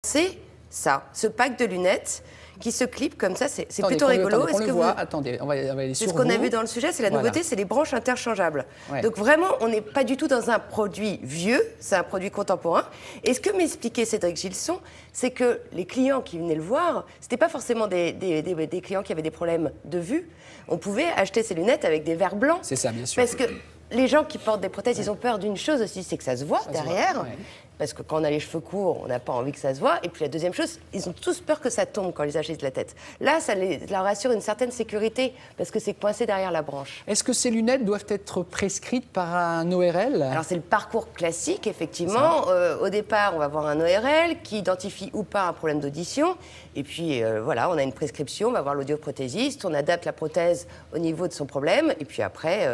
C'est ça, ce pack de lunettes qui se clip comme ça, c'est plutôt rigolo. Est-ce que vous... Attendez, on va aller sur c'est ce qu'on a vu dans le sujet, c'est la nouveauté, c'est les branches interchangeables. Ouais. Donc vraiment, on n'est pas du tout dans un produit vieux, c'est un produit contemporain. Et ce que m'expliquait Cédric Gilson, c'est que les clients qui venaient le voir, c'était pas forcément des clients qui avaient des problèmes de vue. On pouvait acheter ces lunettes avec des verres blancs. C'est ça, bien sûr. Parce que les gens qui portent des prothèses, ils ont peur d'une chose aussi, c'est que ça se voit derrière. Parce que quand on a les cheveux courts, on n'a pas envie que ça se voie. Et puis la deuxième chose, ils ont tous peur que ça tombe quand ils achètent la tête. Là, ça leur assure une certaine sécurité parce que c'est coincé derrière la branche. Est-ce que ces lunettes doivent être prescrites par un ORL? Alors c'est le parcours classique, effectivement. Au départ, on va voir un ORL qui identifie ou pas un problème d'audition. Et puis voilà, on a une prescription, on va voir l'audioprothésiste, on adapte la prothèse au niveau de son problème. Et puis après...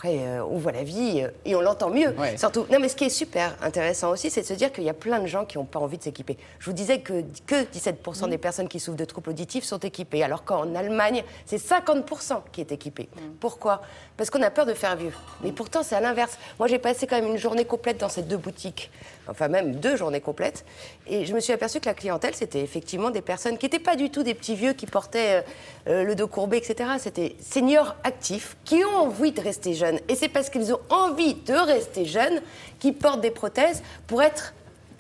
on voit la vie et on l'entend mieux. Ouais. Surtout. Non, mais ce qui est super intéressant aussi, c'est de se dire qu'il y a plein de gens qui n'ont pas envie de s'équiper. Je vous disais que 17% des personnes qui souffrent de troubles auditifs sont équipées, alors qu'en Allemagne, c'est 50% qui est équipé. Pourquoi? Parce qu'on a peur de faire vieux. Mais pourtant, c'est à l'inverse. Moi, j'ai passé quand même une journée complète dans ces 2 boutiques, enfin même 2 journées complètes, et je me suis aperçue que la clientèle, c'était effectivement des personnes qui n'étaient pas du tout des petits vieux qui portaient le dos courbé, etc. C'était seniors actifs qui ont envie de rester jeunes. Et c'est parce qu'ils ont envie de rester jeunes qu'ils portent des prothèses pour être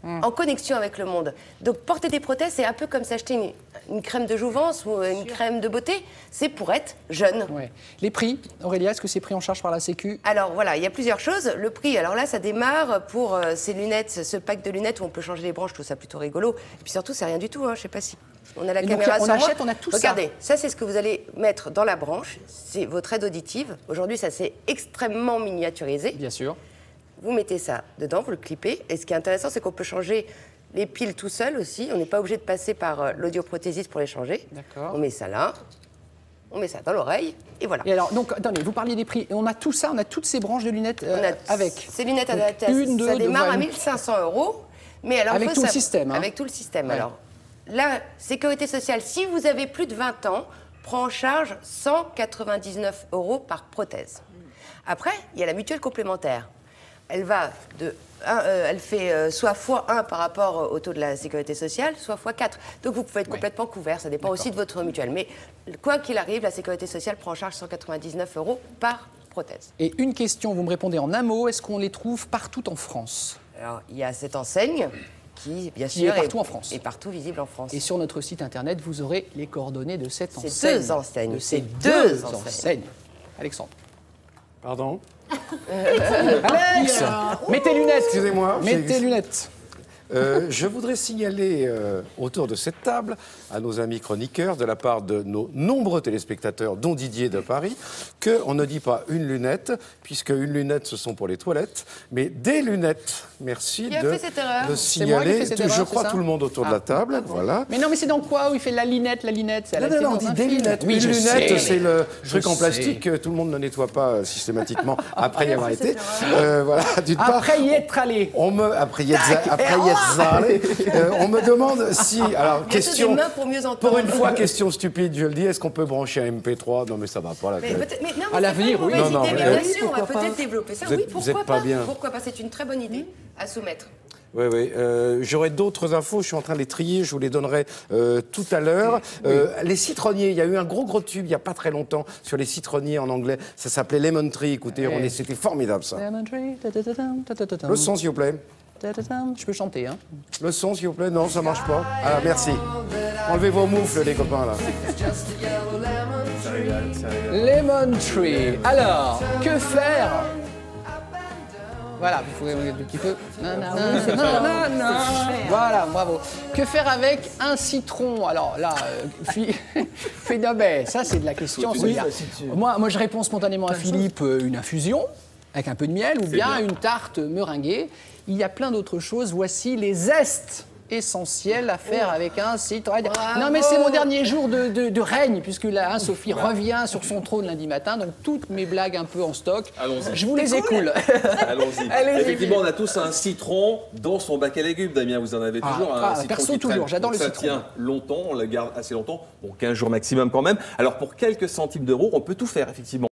en connexion avec le monde. Donc porter des prothèses, c'est un peu comme s'acheter une crème de jouvence ou une crème de beauté. C'est pour être jeune. Ouais. Les prix, Aurélia, est-ce que c'est pris en charge par la Sécu? Alors voilà, il y a plusieurs choses. Le prix, alors là, ça démarre pour ces lunettes, ce pack de lunettes où on peut changer les branches, je trouve ça plutôt rigolo. Et puis surtout, c'est rien du tout, hein, je sais pas si... On a la caméra sur moi. On a tout ça. Regardez, ça c'est ce que vous allez mettre dans la branche. C'est votre aide auditive. Aujourd'hui, ça s'est extrêmement miniaturisé. Bien sûr. Vous mettez ça dedans, vous le clippez. Et ce qui est intéressant, c'est qu'on peut changer les piles tout seul aussi. On n'est pas obligé de passer par l'audioprothésiste pour les changer. D'accord. On met ça là. On met ça dans l'oreille, et voilà. Et alors, donc, attendez, vous parliez des prix. Et on a tout ça, on a toutes ces branches de lunettes avec. Ces lunettes adaptées, ça démarre à 1 500 €. Mais alors, avec tout le système. Hein. Avec tout le système. Ouais. Alors, la sécurité sociale, si vous avez plus de 20 ans, prend en charge 199 € par prothèse. Après, il y a la mutuelle complémentaire. Elle va elle fait soit x1 par rapport au taux de la sécurité sociale, soit x4. Donc vous pouvez être complètement couvert, ça dépend aussi de votre mutuelle. Mais quoi qu'il arrive, la sécurité sociale prend en charge 199 € par prothèse. Et une question, vous me répondez en un mot, est-ce qu'on les trouve partout en France? Alors, il y a cette enseigne qui, bien sûr, est partout en France. Est partout visible en France. Et sur notre site internet, vous aurez les coordonnées de cette enseigne. Ces 2 enseignes. De ces 2 enseignes. Alexandre. Pardon? Alex, mets tes lunettes. Excusez-moi. Mets tes lunettes. Je voudrais signaler autour de cette table à nos amis chroniqueurs, de la part de nos nombreux téléspectateurs, dont Didier de Paris, qu'on ne dit pas une lunette, puisque une lunette, ce sont pour les toilettes, mais des lunettes. Merci de signaler. Je crois tout le monde autour de la table. Voilà. Mais non, mais c'est dans quoi où il fait la linette, la linette? Non, on dit des lunettes. Oui, une lunette, c'est le truc en plastique que tout le monde ne nettoie pas systématiquement après y avoir été. Voilà, après y être allé. Après y être allé. On me demande si... Alors, question... Pour une fois, question stupide, je le dis, est-ce qu'on peut brancher un MP3? Non, mais ça va pas, la tête. À l'avenir, oui. Non, mais bien sûr, on va peut-être développer ça. Oui, pourquoi pas? Bien. Pourquoi pas? C'est une très bonne idée à soumettre. Oui, oui. J'aurai d'autres infos, je suis en train de les trier, je vous les donnerai tout à l'heure. Les citronniers, il y a eu un gros tube il n'y a pas très longtemps sur les citronniers en anglais. Ça s'appelait Lemon Tree, écoutez, c'était formidable ça. Lemon Tree, le son, s'il vous plaît. Je peux chanter, hein. Le son, s'il vous plaît. Non, ça marche pas. Ah, merci. Enlevez vos moufles, les copains, là. Lemon Tree. Alors, que faire? Voilà, vous pouvez un petit peu. Voilà, bravo. Que faire avec un citron? Alors là, ça c'est de la question. Moi, je réponds spontanément à Philippe, une infusion avec un peu de miel ou bien une tarte meringuée. Il y a plein d'autres choses. Voici les zestes essentiels à faire avec un citron. Non, mais c'est mon dernier jour de règne, puisque là, Sophie revient sur son trône lundi matin, donc toutes mes blagues un peu en stock, je vous les écoule. Allons-y. Effectivement, on a tous un citron dans son bac à légumes, Damien. Vous en avez toujours un citron perso, qui toujours, j'adore le ça citron. Tient longtemps, on le garde assez longtemps, bon, 15 jours maximum quand même. Alors, pour quelques centimes d'euros, on peut tout faire, effectivement.